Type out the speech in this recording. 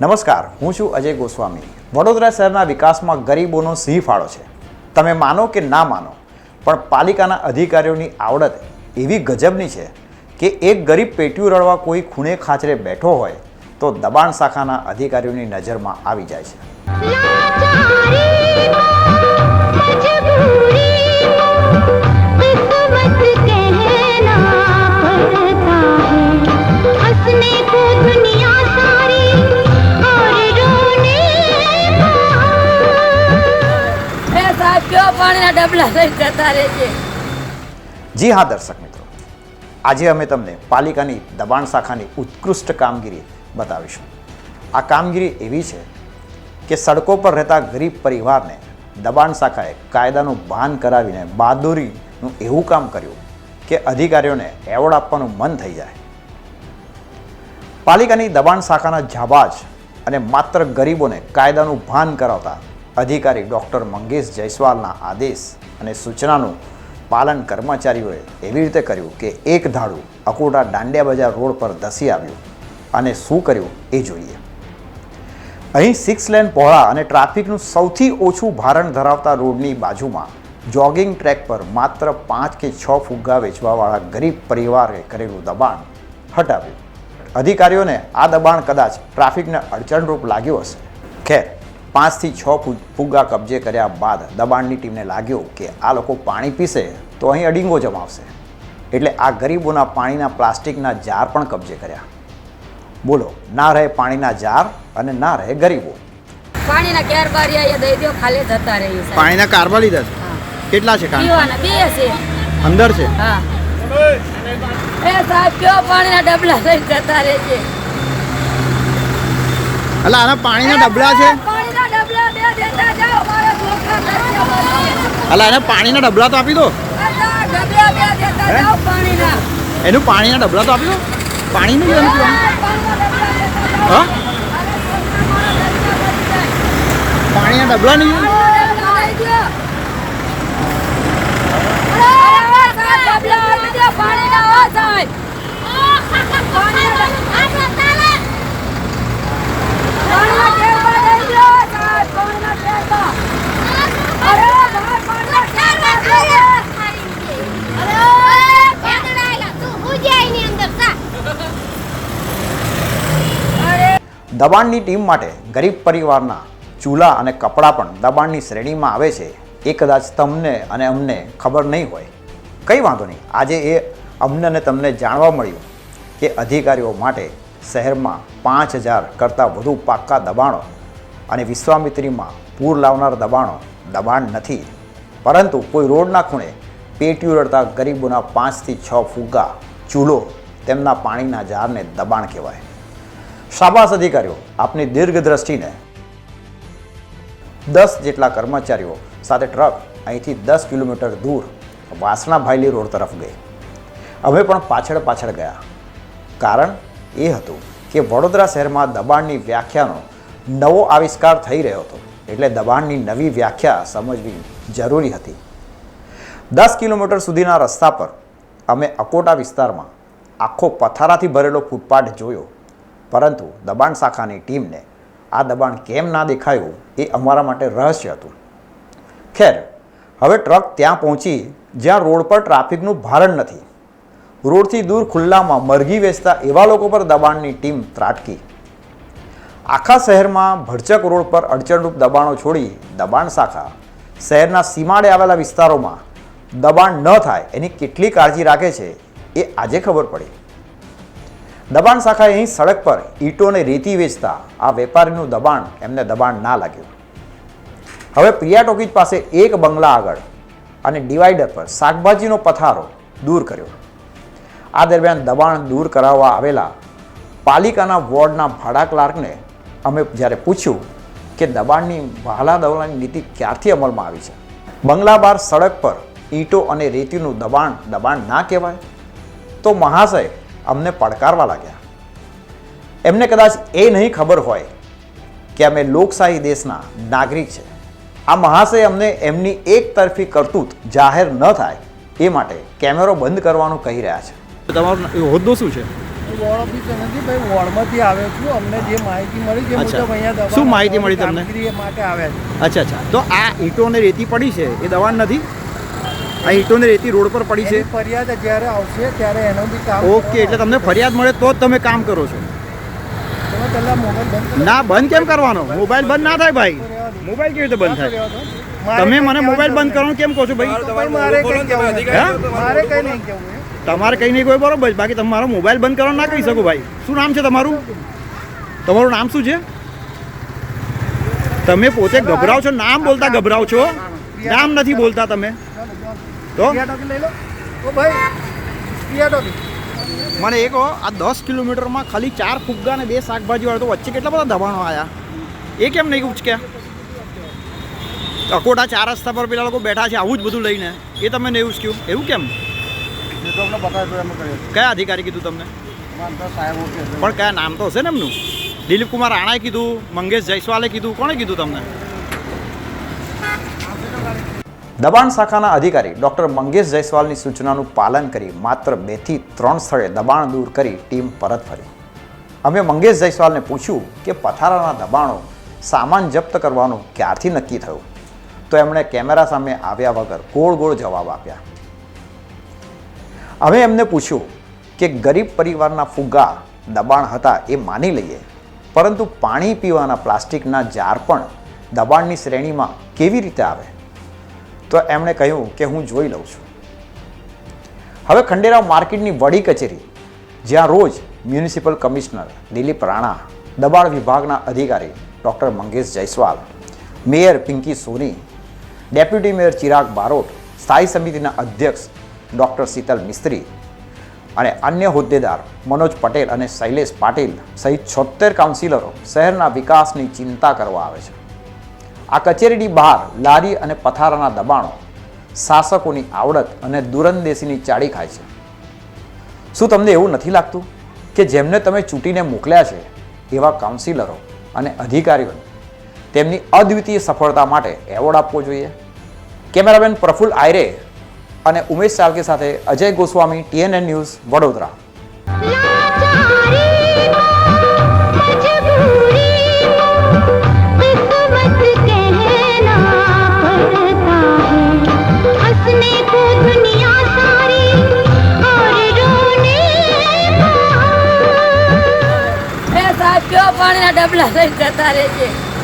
નમસ્કાર, હું છું અજય ગોસ્વામી. વડોદરા શહેરના વિકાસમાં ગરીબોનો સિંહ ફાળો છે. તમે માનો કે ના માનો, પણ પાલિકાના અધિકારીઓની આવડત એવી ગજબની છે કે એક ગરીબ પેટીયું રળવા કોઈ ખૂણે ખાંચરે બેઠો હોય તો દબાણ શાખાના અધિકારીઓની નજરમાં આવી જાય છે. જી હા દર્શક મિત્રો, આજે અમે તમને પાલિકાની દબાણ શાખાની ઉત્કૃષ્ટ કામગીરી બતાવીશું. આ કામગીરી એવી છે કે સડકો પર રહેતા ગરીબ પરિવારને દબાણ શાખાએ કાયદાનું ભાન કરાવીને બહાદુરીનું એવું કામ કર્યું કે અધિકારીઓને એવોર્ડ આપવાનું મન થઈ જાય. પાલિકાની દબાણ શાખાના જાબાજ અને માત્ર ગરીબોને કાયદાનું ભાન કરાવતા અધિકારી ડૉક્ટર મંગેશ જયસ્વાલના આદેશ અને સૂચનાનું પાલન કર્મચારીઓએ એવી રીતે કર્યું કે એક ધાડું અકોટા દાંડિયા બજાર રોડ પર ધસી આવ્યું અને શું કર્યું એ જોઈએ. અહીં 6 લેન પહોળા અને ટ્રાફિકનું સૌથી ઓછું ભારણ ધરાવતા રોડની બાજુમાં જોગિંગ ટ્રેક પર માત્ર 5 કે 6 ફુગ્ગા વેચવાવાળા ગરીબ પરિવારે કરેલું દબાણ હટાવ્યું. અધિકારીઓને આ દબાણ કદાચ ટ્રાફિકને અડચણરૂપ લાગ્યું હશે. ખેર, 5 થી 6 ફુગ્ગા કબજે કર્યા બાદ દબાણની ટીમને લાગ્યું કે આ લોકો પાણી પીશે તો અહીં અડીંગો જમાવશે, એટલે આ ગરીબોના પાણીના પ્લાસ્ટિકના જાર પણ કબજે કર્યા. બોલો, ના રહે પાણીના જાર અને ના રહે ગરીબો. પાણીના કેરબારિયા દઈ દો, ખાલી જતા રહી છે. પાણીના કારબા લીધા છે. કેટલા છે કારબા? પીવાના બે છે અંદર છે. હા એ સાહેબ કયો પાણીના ડબલા લઈ જતા રહે છે. અલા, આના પાણીના ડબલા છે. પાણીના ડબલા દે દેતા જાઓ, મારા છોકરા તરસ્યા. અલા, એને પાણીના ડબલા તો આપી દો. ડબલા દે દેતા જાઓ પાણીના. એનું પાણીના ડબલા તો આપી દો. પાણી નહીં પીવાનું. હા, પાણીના ડબલા નહીં. દબાણની ટીમ માટે ગરીબ પરિવારના ચૂલા અને કપડાં પણ દબાણની શ્રેણીમાં આવે છે. એ કદાચ તમને અને અમને ખબર નહીં હોય. કંઈ વાંધો નહીં, આજે એ અમને અને તમને જાણવા મળ્યું કે અધિકારીઓ માટે શહેરમાં 5000 કરતાં વધુ પાક્કા દબાણો અને વિશ્વામિત્રીમાં પૂર લાવનાર દબાણ નથી, પરંતુ કોઈ રોડના ખૂણે પેટીયું રડતા ગરીબોના 5 થી 6 ફુગ્ગા, ચૂલો, તેમના પાણીના જારને દબાણ કહેવાય. શાબાશ અધિકારીઓ, આપની દીર્ઘ દ્રષ્ટિને. 10 જેટલા કર્મચારીઓ સાથે ટ્રક અહીંથી 10 કિલોમીટર દૂર વાસણા ભાયલી રોડ તરફ ગઈ. અમે પણ પાછળ ગયા. કારણ એ હતું કે વડોદરા શહેરમાં દબાણની વ્યાખ્યાનો નવો આવિષ્કાર થઈ રહ્યો હતો, એટલે દબાણની નવી વ્યાખ્યા સમજવી જરૂરી હતી. 10 કિલોમીટર સુધીના રસ્તા પર અમે અકોટા વિસ્તારમાં આખો પથારાથી ભરેલો ફૂટપાથ જોયો, પરંતુ દબાણ શાખાની ટીમને આ દબાણ કેમ ના દેખાયું એ અમારા માટે રહસ્ય હતું. ખેર, હવે ટ્રક ત્યાં પહોંચી જ્યાં રોડ પર ટ્રાફિકનું ભારણ નથી. રોડથી દૂર ખુલ્લામાં મરઘી વેચતા એવા લોકો પર દબાણની ટીમ ત્રાટકી. આખા શહેરમાં ભરચક રોડ પર અડચણરૂપ દબાણો છોડી દબાણ શાખા શહેરના સીમાડે આવેલા વિસ્તારોમાં દબાણ ન થાય એની કેટલી કાળજી રાખે છે એ આજે ખબર પડી. દબાણ શાખાએ અહીં સડક પર ઈંટો અને રેતી વેચતા આ વેપારીનું દબાણ એમને દબાણ ના લાગ્યું. હવે પ્રિયા ટોકીજ પાસે એક બંગલા આગળ અને ડિવાઈડર પર શાકભાજીનો પથારો દૂર કર્યો. આ દરમિયાન દબાણ દૂર કરાવવા આવેલા પાલિકાના વોર્ડના ભાડા ક્લાર્કને અમે જ્યારે પૂછ્યું કે દબાણની વહાલા દવલાની નીતિ ક્યારથી અમલમાં આવી છે, બંગલા બહાર સડક પર ઈંટો અને રેતીનું દબાણ ના કહેવાય, તો મહાશય અમને પડકારવા લાગ્યા. એમને કદાચ એ નહીં ખબર હોય કે અમે લોકશાહી દેશના નાગરિક છે. આ મહાશય અમને એમની એક તરફી કરતૂત જાહેર ન થાય એ માટે કેમેરો બંધ કરવાનું કહી રહ્યા છે. તમારો હોદ્દો શું છે? વોર્ડ ઓફિસર નથી ભાઈ, વોર્ડમાંથી આવ્યો છું. અમને જે માહિતી મળી છે અચ્છા. મુજબ અહીંયા દબાણ શું માહિતી મળી તમને? કામગીરી માટે આવ્યા છે. અચ્છા અચ્છા, તો આ ઈંટો અને રેતી પડી છે એ દબાણ નથી? આ ઈંટો અને રેતી રોડ પર પડી છે? એની ફરિયાદ જ્યારે આવશે ત્યારે એનું બી કામ ઓકે, એટલે તમને ફરિયાદ મળે તો જ તમે કામ કરો છો? તમે પહેલાં મોબાઈલ બંધ કરો. ના, બંધ કેમ કરવાનો? મોબાઈલ બંધ ના થાય ભાઈ. મોબાઈલ કેવી રીતે બંધ થાય? તમે મને મોબાઈલ બંધ કરવાનું કેમ કહો છો ભાઈ? મારે કંઈ કહેવું નથી. હા? મારે કંઈ નહીં કહેવું. તમારે કંઈ નહીં કોઈ બરોબર, બાકી તમારો મોબાઈલ બંધ કરવાનું ના કહી શકો ભાઈ. શું નામ છે તમારું? તમારું નામ શું છે? તમે પોતે ગભરાવ છો, નામ બોલતા ગભરાવ છો, નામ નથી બોલતા તમે તો. લઈ લો. ઓ ભાઈ પિયાટોકી. મને એ કહો, આ 10 કિલોમીટરમાં ખાલી 4 ફુગ્ગા અને 2 શાકભાજી વાળા, તો વચ્ચે કેટલા બધા દબાણો આવ્યા, એ કેમ નહીં ઉચક્યા? અકોટા 4 રસ્તા પર પેલા લોકો બેઠા છે આવું જ બધું લઈને, એ તમે નહીં ઉચક્યું, એવું કેમ? કયા અધિકારી કીધું તમને? પણ કયા નામ તો હશે ને એમનું? દિલીપ કુમાર રાણાએ કીધું, મંગેશ જયસ્વાલે કીધું, કોણે કીધું તમને? દબાણ શાખાના અધિકારી ડૉક્ટર મંગેશ જયસ્વાલની સૂચનાનું પાલન કરી માત્ર 2 થી 3 સ્થળે દબાણ દૂર કરી ટીમ પરત ફરી. અમે મંગેશ જયસ્વાલને પૂછ્યું કે પથારાના દબાણો સામાન જપ્ત કરવાનું ક્યારથી નક્કી થયું, તો એમણે કેમેરા સામે આવ્યા વગર ગોળ ગોળ જવાબ આપ્યા. અમે એમને પૂછ્યું કે ગરીબ પરિવારના ફુગ્ગા દબાણ હતા એ માની લઈએ, પરંતુ પાણી પીવાના પ્લાસ્ટિકના જાર પણ દબાણની શ્રેણીમાં કેવી રીતે આવે? તો એમણે કહ્યું કે હું જોઈ લઉં છું. હવે ખંડેરાવ માર્કેટની વડી કચેરી, જ્યાં રોજ મ્યુનિસિપલ કમિશનર દિલીપ રાણા, દબાણ વિભાગના અધિકારી ડૉક્ટર મંગેશ જયસ્વાલ, મેયર પિંકી સોની, ડેપ્યુટી મેયર ચિરાગ બારોટ, સ્થાયી સમિતિના અધ્યક્ષ ડૉક્ટર શીતલ મિસ્ત્રી અને અન્ય હોદ્દેદાર મનોજ પટેલ અને શૈલેષ પાટીલ સહિત 76 કાઉન્સિલરો શહેરના વિકાસની ચિંતા કરવા આવે છે. આ કચેરીની બહાર લારી અને પથારાના દબાણો શાસકોની આવડત અને દૂરંદેશીની ચાડી ખાય છે. શું તમને એવું નથી લાગતું કે જેમને તમે ચૂંટીને મોકલ્યા છે એવા કાઉન્સિલરો અને અધિકારીઓને તેમની અદ્વિતીય સફળતા માટે એવોર્ડ આપવો જોઈએ? કેમેરામેન પ્રફુલ્લ આયરે અને ઉમેશ ચાલકે સાથે અજય ગોસ્વામી, TNN ન્યૂઝ, વડોદરા. પાણીના ડબલા લઈને જતા રહેજે.